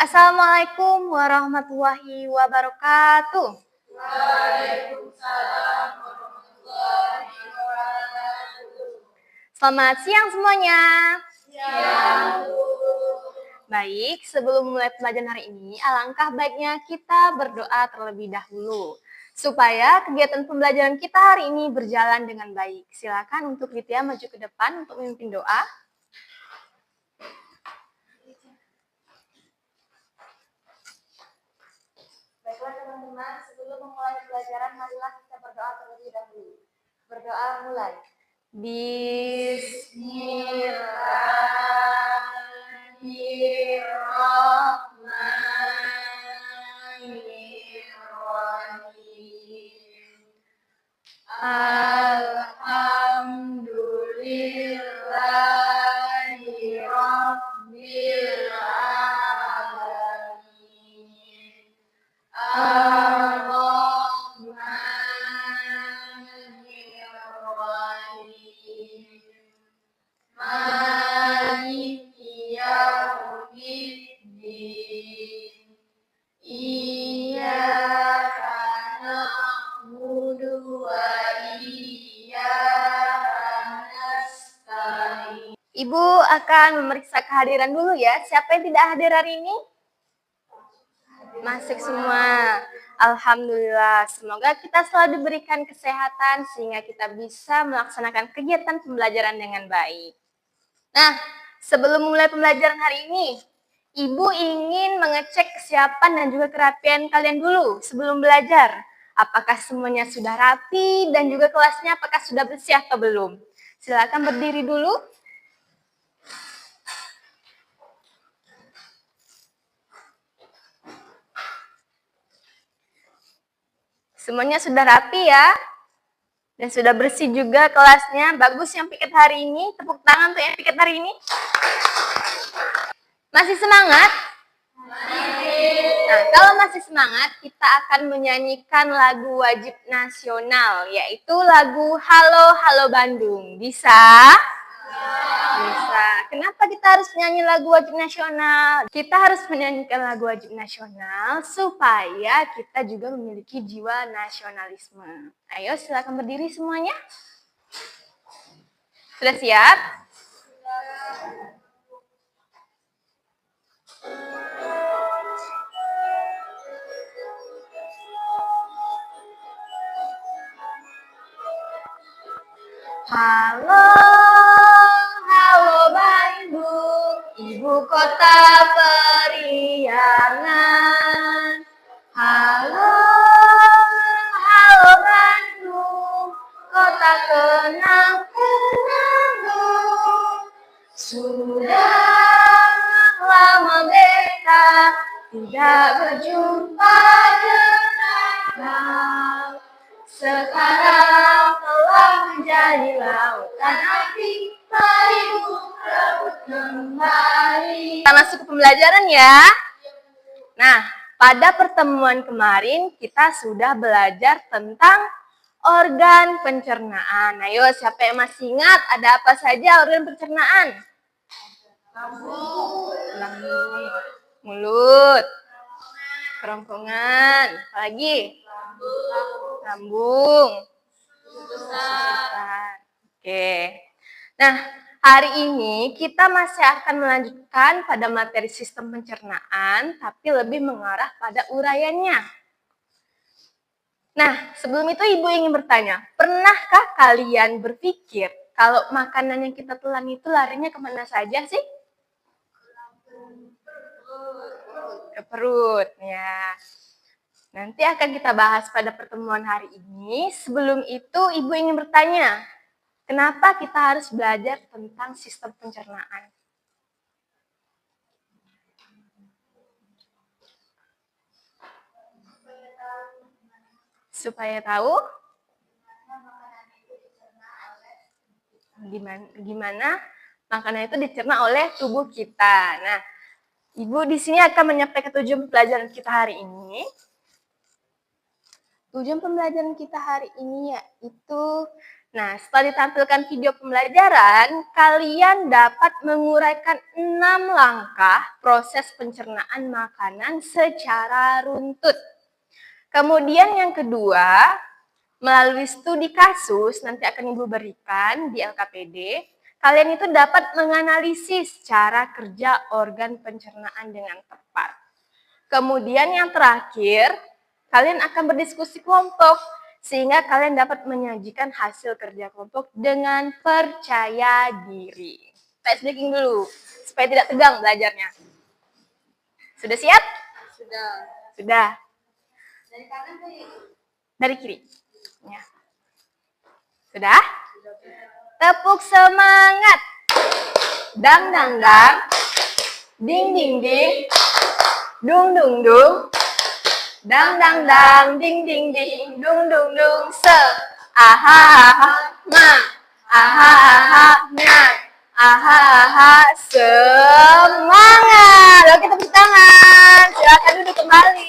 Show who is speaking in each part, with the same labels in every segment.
Speaker 1: Assalamualaikum warahmatullahi wabarakatuh.
Speaker 2: Waalaikumsalam warahmatullahi wabarakatuh.
Speaker 1: Selamat siang semuanya.
Speaker 2: Siang, Bu.
Speaker 1: Baik, sebelum mulai pelajaran hari ini, alangkah baiknya kita berdoa terlebih dahulu supaya kegiatan pembelajaran kita hari ini berjalan dengan baik. Silakan untuk Ditya maju ke depan untuk memimpin doa. Baiklah teman-teman, sebelum memulai pelajaran, marilah kita berdoa terlebih dahulu. Berdoa mulai.
Speaker 2: Bismillahirrahmanirrahim. Alhamdulillahi Rabbil Alamin. Ar-Rahmanir-Rahim. Maliki Yaumiddin. Iyyaka na'budu wa iyyaka nasta'in.
Speaker 1: Ibu akan memeriksa kehadiran dulu ya. Siapa yang tidak hadir hari ini? Masuk semua. Alhamdulillah. Semoga kita selalu diberikan kesehatan sehingga kita bisa melaksanakan kegiatan pembelajaran dengan baik. Nah, sebelum mulai pembelajaran hari ini, Ibu ingin mengecek kesiapan dan juga kerapian kalian dulu sebelum belajar. Apakah semuanya sudah rapi dan juga kelasnya apakah sudah bersih atau belum? Silakan berdiri dulu. Semuanya sudah rapi ya. Dan sudah bersih juga kelasnya. Bagus yang piket hari ini. Tepuk tangan untuk yang piket hari ini. Masih semangat? Nah, kalau masih semangat, kita akan menyanyikan lagu wajib nasional, yaitu lagu Halo Halo Bandung. Bisa? Bisa. Kenapa kita harus nyanyi lagu wajib nasional? Kita harus menyanyikan lagu wajib nasional supaya kita juga memiliki jiwa nasionalisme. Ayo silakan berdiri semuanya. Sudah siap? Halo, halo Bandung, ibu kota periangan. Halo, halo Bandung, kota kenang-kenang. Sudah lama beta tidak berjumpa dengan sekarang telah menjadi lautan api, mari berebut kembali. Kita masuk ke pembelajaran ya. Nah, pada pertemuan kemarin kita sudah belajar tentang organ pencernaan. Ayo, siapa yang masih ingat ada apa saja organ pencernaan? Lambung, mulut, kerongkongan, apalagi? Lambung. Oke. Nah, hari ini kita masih akan melanjutkan pada materi sistem pencernaan, tapi lebih mengarah pada uraiannya. Nah, sebelum itu Ibu ingin bertanya, pernahkah kalian berpikir kalau makanan yang kita telan itu larinya kemana saja sih? Ke perut, ya. Nanti akan kita bahas pada pertemuan hari ini. Sebelum itu, Ibu ingin bertanya, kenapa kita harus belajar tentang sistem pencernaan? Supaya tahu gimana makanan itu dicerna oleh tubuh kita. Nah, Ibu di sini akan menyampaikan tujuan pembelajaran kita hari ini. Tujuan pembelajaran kita hari ini yaitu Nah, setelah ditampilkan video pembelajaran, kalian dapat menguraikan 6 langkah proses pencernaan makanan secara runtut. Kemudian yang kedua, melalui studi kasus nanti akan Ibu berikan di LKPD, kalian itu dapat menganalisis cara kerja organ pencernaan dengan tepat. Kemudian yang terakhir, kalian akan berdiskusi kelompok sehingga kalian dapat menyajikan hasil kerja kelompok dengan percaya diri. Ice breaking dulu, supaya tidak tegang belajarnya. Sudah siap?
Speaker 2: Sudah.
Speaker 1: Sudah.
Speaker 2: Dari kanan ke kiri?
Speaker 1: Dari kiri. Ya. Sudah? Tepuk semangat. Dang dang dang. Ding ding ding. Dung dung dung. Dang dang dang, ding ding ding, dung dung dung, se. Aha aha, ma. Aha aha, na. Aha aha, semangat. Oke, tepuk tangan. Silakan duduk kembali.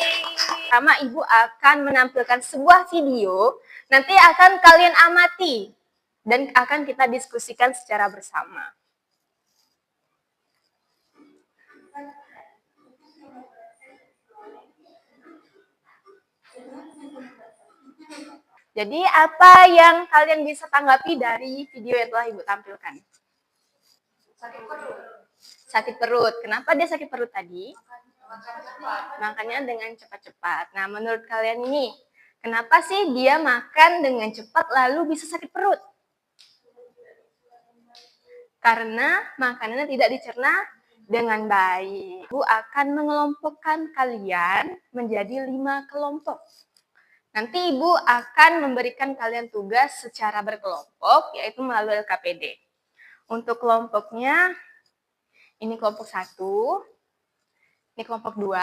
Speaker 1: Pertama, Ibu akan menampilkan sebuah video. Nanti akan kalian amati dan akan kita diskusikan secara bersama. Jadi apa yang kalian bisa tanggapi dari video yang telah Ibu tampilkan?
Speaker 2: Sakit perut.
Speaker 1: Sakit perut. Kenapa dia sakit perut tadi? Makannya dengan cepat-cepat. Nah, menurut kalian ini, kenapa sih dia makan dengan cepat lalu bisa sakit perut? Karena makanannya tidak dicerna dengan baik. Ibu akan mengelompokkan kalian menjadi 5 kelompok. Nanti Ibu akan memberikan kalian tugas secara berkelompok, yaitu melalui LKPD. Untuk kelompoknya, ini kelompok 1, ini kelompok 2,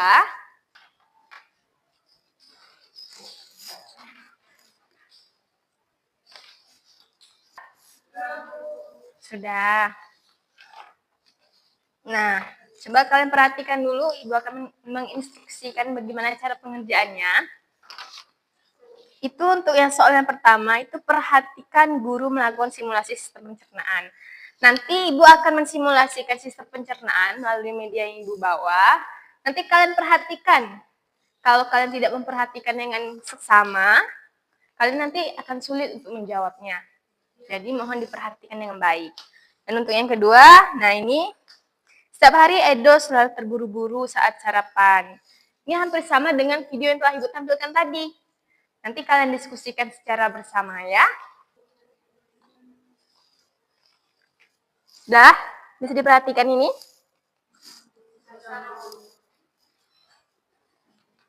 Speaker 1: sudah. Nah, coba kalian perhatikan dulu, Ibu akan menginstruksikan bagaimana cara pengerjaannya. Itu untuk yang soal yang pertama, itu perhatikan guru melakukan simulasi sistem pencernaan. Nanti Ibu akan mensimulasikan sistem pencernaan melalui media yang Ibu bawa. Nanti kalian perhatikan. Kalau kalian tidak memperhatikan dengan seksama, kalian nanti akan sulit untuk menjawabnya. Jadi mohon diperhatikan dengan baik. Dan untuk yang kedua, nah ini, setiap hari Edo selalu terburu-buru saat sarapan. Ini hampir sama dengan video yang telah Ibu tampilkan tadi. Nanti kalian diskusikan secara bersama ya. Dah, bisa diperhatikan ini?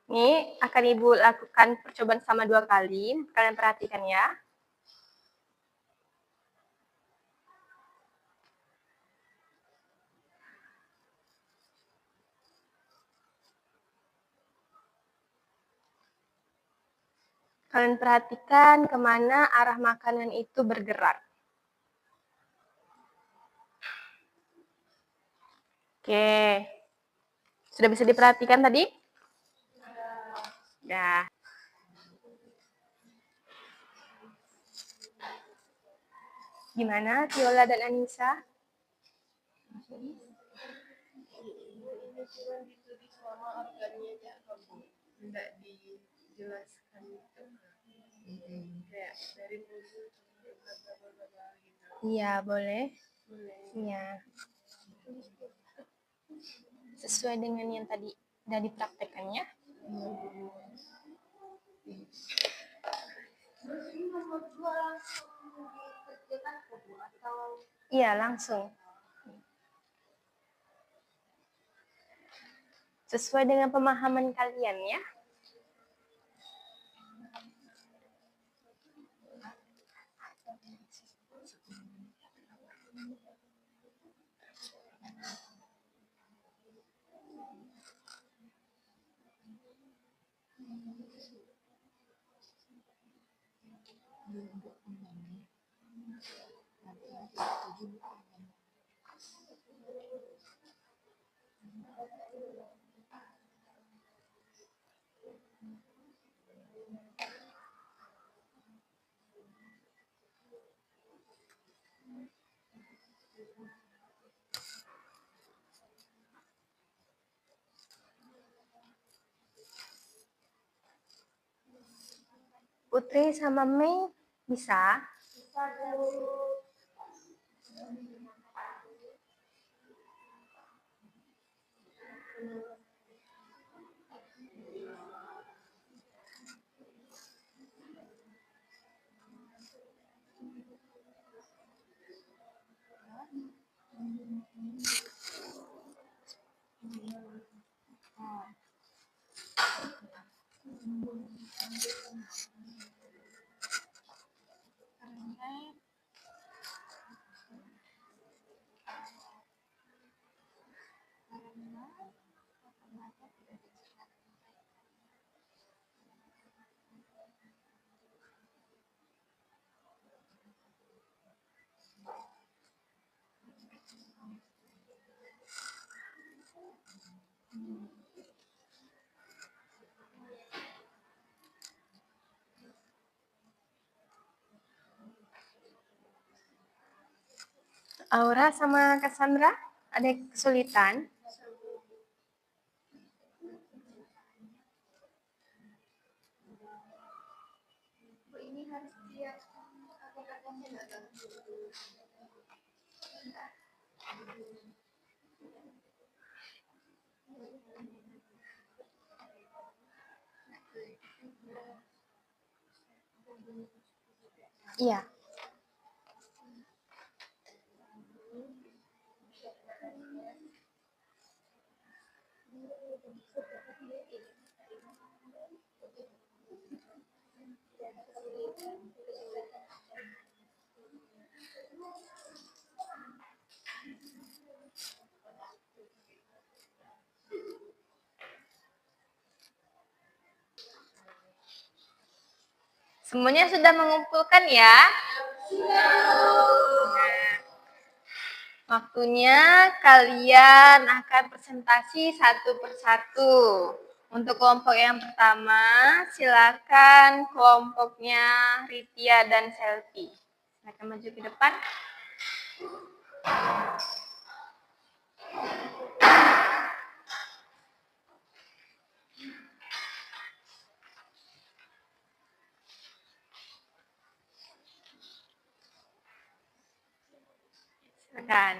Speaker 1: Ini akan Ibu lakukan percobaan sama 2 kali. Kalian perhatikan ya. Kalian perhatikan kemana arah makanan itu bergerak. Oke. Sudah bisa diperhatikan tadi? Ya. Gimana Viola dan Anissa? Tidak dijelaskan itu. Kayak dari musuh gitu. Iya, boleh. Iya. Sesuai dengan yang tadi sudah dipraktekannya. Iya, langsung. Sesuai dengan pemahaman kalian ya. Putri sama Mei bisa?
Speaker 2: Bisa dulu.
Speaker 1: Aura sama Cassandra ada kesulitan?
Speaker 2: Ini harus lihat kata-katanya nggak tahu.
Speaker 1: Iya. Semuanya sudah mengumpulkan ya? Nah, waktunya kalian akan presentasi satu persatu. Untuk kelompok yang pertama, silakan kelompoknya Ritia dan Selvi. Silakan maju ke depan. Silakan.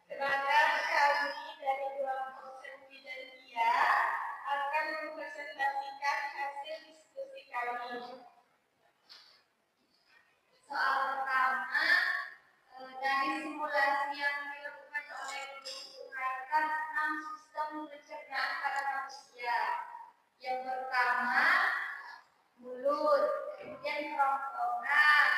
Speaker 2: Sekarang kami dari kelompok Selvi dan Dia akan mempresentasikan hasil diskusi kami. Soal pertama, dari simulasi yang dilakukan oleh guru berkaitan tentang sistem pencernaan pada manusia. Yang pertama, mulut, kemudian kerongkongan,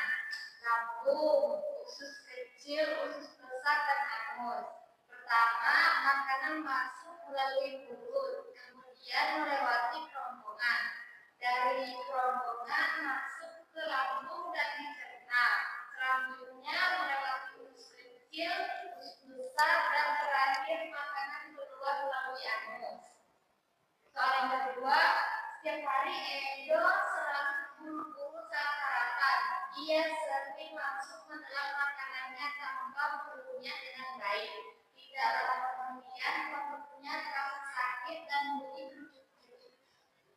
Speaker 2: lambung, usus kecil, usus besar, dan anus. Pertama, makanan masuk melalui mulut, kemudian melewati kerongkongan. Dari kerongkongan masuk ke lambung dan dicerna. Selanjutnya melewati usus kecil, usus besar, dan terakhir makanan keluar melalui anus. Soal yang kedua, setiap hari Edo selalu buru-buru saat sarapan. Ia sering langsung menelan makanannya tanpa perutnya dengan baik. Tidak lama kemudian perutnya terasa sakit dan bunyi bercucu.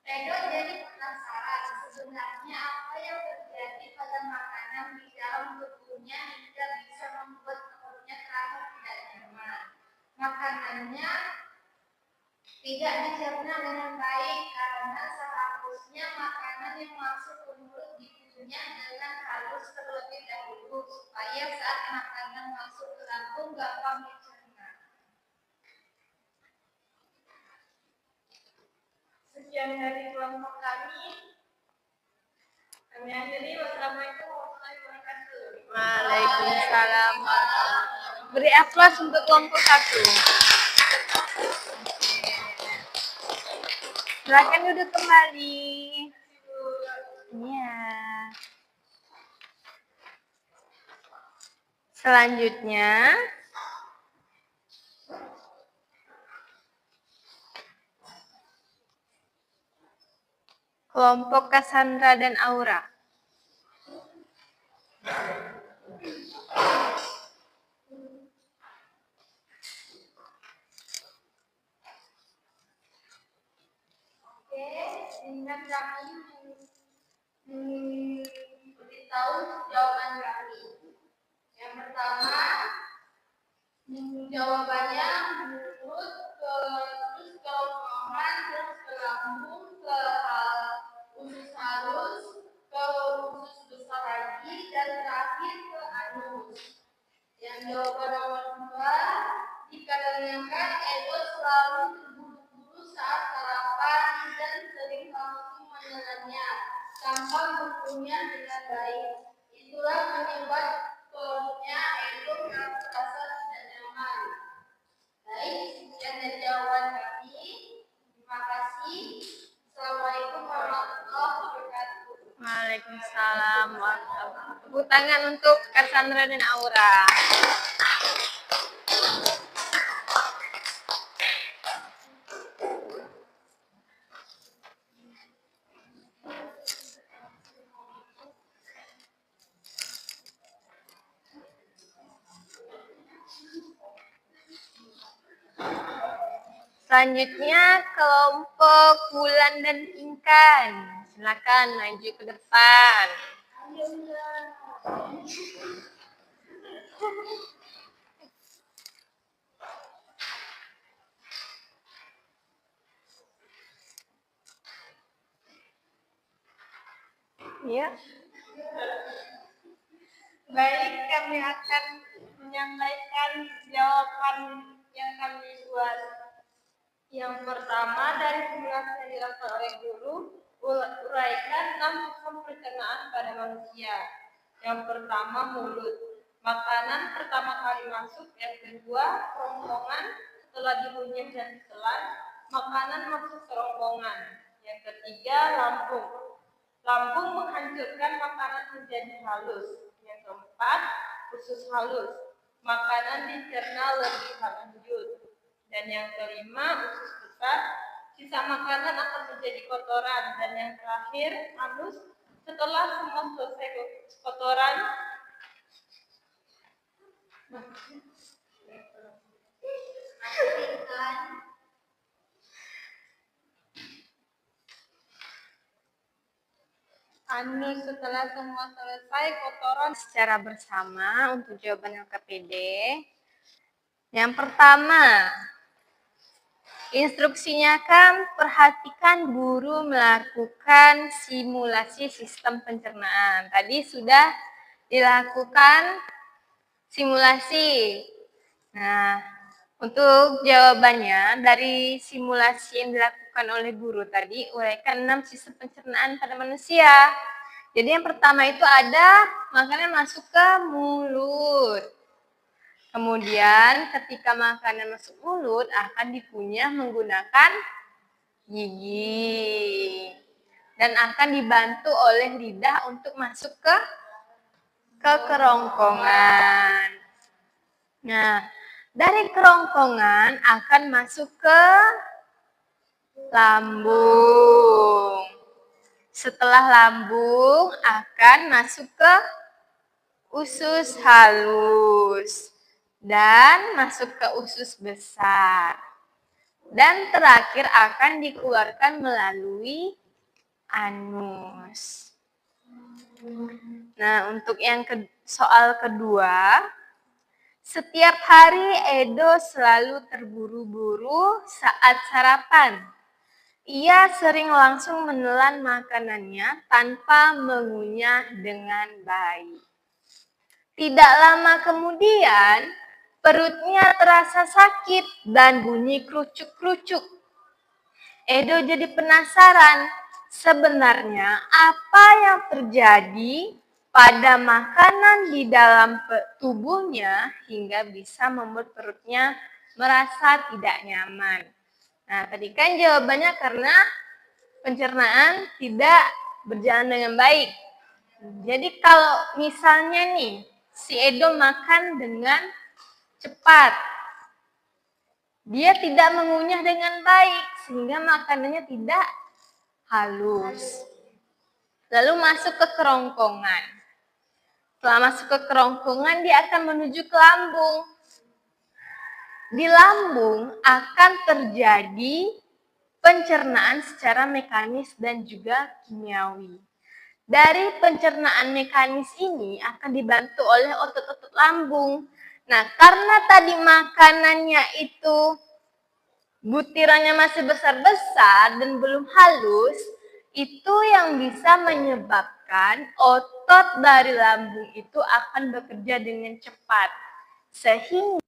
Speaker 2: Edo jadi penasaran sebenarnya apa yang terjadi pada makanan di dalam tubuhnya hingga bisa membuat perutnya terasa tidak nyaman. Makanannya tidak dicerna dengan baik karena seharusnya makanan yang masuk ke mulut dikunyah dengan halus terlebih dahulu supaya saat makanan masuk ke lambung gampang dicerna. Sekian dari kelompok kami. Kami akhiri. Wassalamualaikum warahmatullahi wabarakatuh.
Speaker 1: Waalaikumsalam. Beri aplaus untuk kelompok satu. Silakan duduk kembali. Iya. Selanjutnya, kelompok Cassandra dan Aura.
Speaker 2: Oke, izinkan kami memberitahu jawaban kami. Yang pertama, jawabannya mulut, terus ke rombongan, terus ke lambung, ke usus halus, ke usus besar lagi, dan terakhir ke anus. Yang jawaban nomor 2, dikarenakan Edo selalu terburu-buru saat sarapan dan sering langsung menelannya tanpa berkunyah dengan baik. Itulah penyebab perutnya Edo yang terasa tidak nyaman. Baik, sekian dari jawaban kami. Terima kasih. Assalamualaikum warahmatullahi wabarakatuh.
Speaker 1: Waalaikumsalam warahmatullahi wabarakatuh. Tepuk tangan untuk Cassandra dan Aura. Selanjutnya kelompok Wulan dan Inkan. Silakan maju ke depan. Ya.
Speaker 2: Baik, kami akan menyampaikan jawaban yang kami buat. Yang pertama, dari simulasi yang dilakukan oleh guru, uraikan 6 sistem pencernaan pada manusia. Yang pertama, mulut. Makanan pertama kali masuk. Yang kedua, kerongkongan. Setelah diunyah dan ditelan, makanan masuk ke kerongkongan. Yang ketiga, lambung. Lambung menghancurkan makanan menjadi halus. Yang keempat, usus halus. Makanan dicerna lebih lanjut. Dan yang kelima, usus besar. Sisa makanan akan menjadi kotoran. Dan yang terakhir, anus. Setelah semua selesai kotoran, anus setelah semua selesai kotoran
Speaker 1: Secara bersama untuk jawaban LKPD. Yang pertama, instruksinya kan perhatikan guru melakukan simulasi sistem pencernaan. Tadi sudah dilakukan simulasi. Nah, untuk jawabannya dari simulasi yang dilakukan oleh guru tadi, uraikan 6 sistem pencernaan pada manusia. Jadi yang pertama itu ada makanan masuk ke mulut. Kemudian ketika makanan masuk mulut akan dikunyah menggunakan gigi. Dan akan dibantu oleh lidah untuk masuk ke kerongkongan. Nah, dari kerongkongan akan masuk ke lambung. Setelah lambung akan masuk ke usus halus dan masuk ke usus besar. Dan terakhir akan dikeluarkan melalui anus. Nah, untuk yang soal kedua, setiap hari Edo selalu terburu-buru saat sarapan. Ia sering langsung menelan makanannya tanpa mengunyah dengan baik. Tidak lama kemudian, perutnya terasa sakit dan bunyi kerucuk-kerucuk. Edo jadi penasaran, sebenarnya apa yang terjadi pada makanan di dalam tubuhnya hingga bisa membuat perutnya merasa tidak nyaman. Nah, tadi kan jawabannya karena pencernaan tidak berjalan dengan baik. Jadi kalau misalnya nih, si Edo makan dengan cepat, dia tidak mengunyah dengan baik, sehingga makanannya tidak halus. Lalu masuk ke kerongkongan. Setelah masuk ke kerongkongan, dia akan menuju ke lambung. Di lambung akan terjadi pencernaan secara mekanis dan juga kimiawi. Dari pencernaan mekanis ini akan dibantu oleh otot-otot lambung. Nah, karena tadi makanannya itu butirannya masih besar-besar dan belum halus, itu yang bisa menyebabkan otot dari lambung itu akan bekerja dengan cepat. Sehingga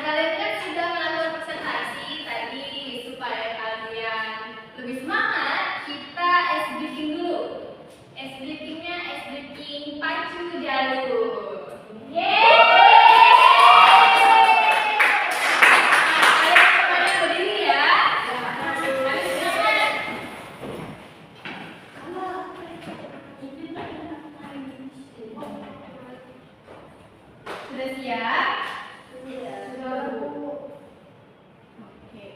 Speaker 2: kalian kan sudah melakukan presentasi tadi supaya kalian lebih semangat. Kita ice breaking dulu. Ice breakingnya ice breaking pacu jalur. Kalian semuanya berdiri ya. Sudah siap? Sudah. Oke.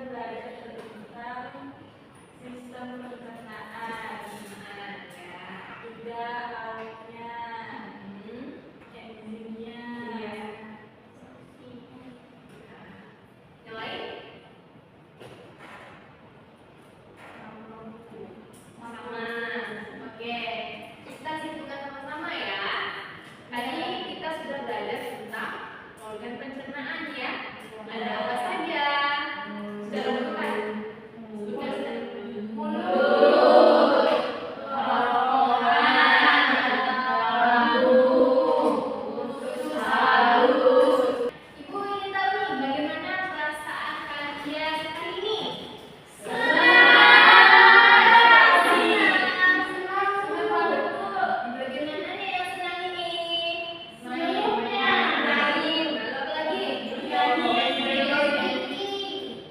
Speaker 2: belajar tentang sistem pencernaan, juga alatnya, enzimnya,
Speaker 1: Yang lain? Sama. Oke, kita simpulkan sama-sama ya. Tadi kita sudah belajar tentang organ pencernaan ya. Ada apa saja? Sudah lakukan? Sudah. Mulut, tenggorokan, lambung, usus halus. Ibu ingin tahu nih bagaimana perasaan kalian hari ini? Bagaimana nih yang senang ini? Senyumnya. Lain. Lalu apa lagi?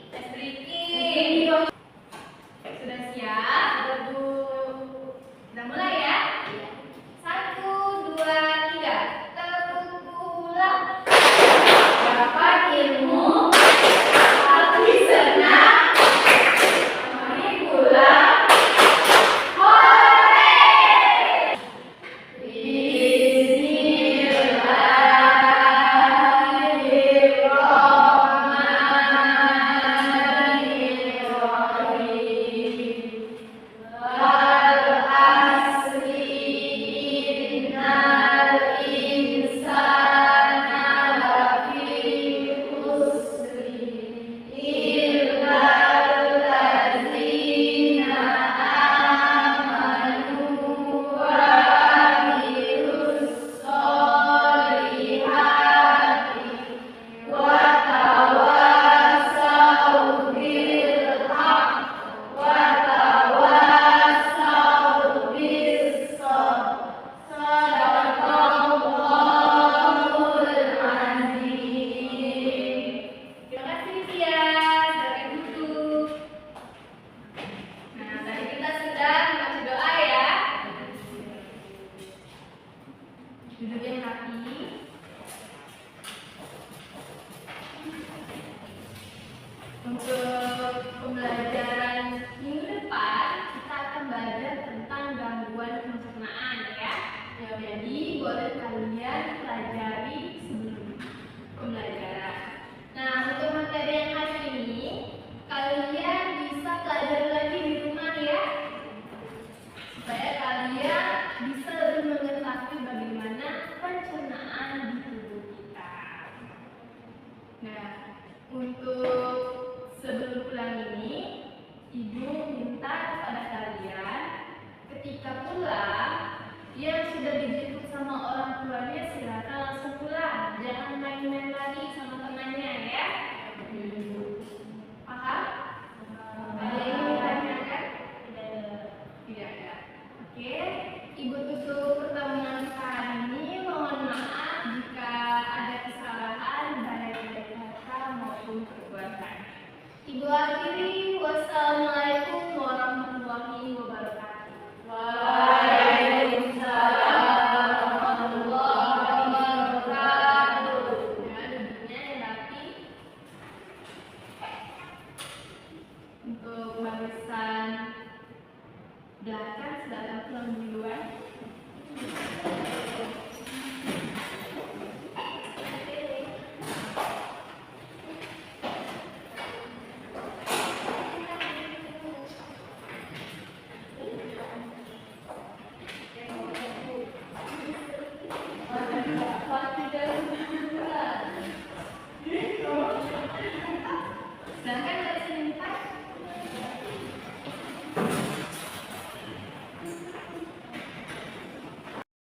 Speaker 1: Espriki. Sudah siap? Kita mulai ya. 1, 2, 3. Tepuk pulang. Dapat ilmu, hati senang. Mari pulang. Terima kasih Tia, silakan duduk. Nah, tadi kita sudah membaca doa ya. Duduk yang rapi. Untuk pembelajaran minggu depan, kita akan belajar tentang gangguan pencernaan ya. Jadi boleh kalian pelajari sebelum pembelajaran. Nah, untuk materi yang hari ini, kalian bisa pelajari lagi di rumah ya, supaya kalian bisa lebih mengetahui bagaimana pencernaan di tubuh kita. Nah, untuk sebelum pulang ini, Ibu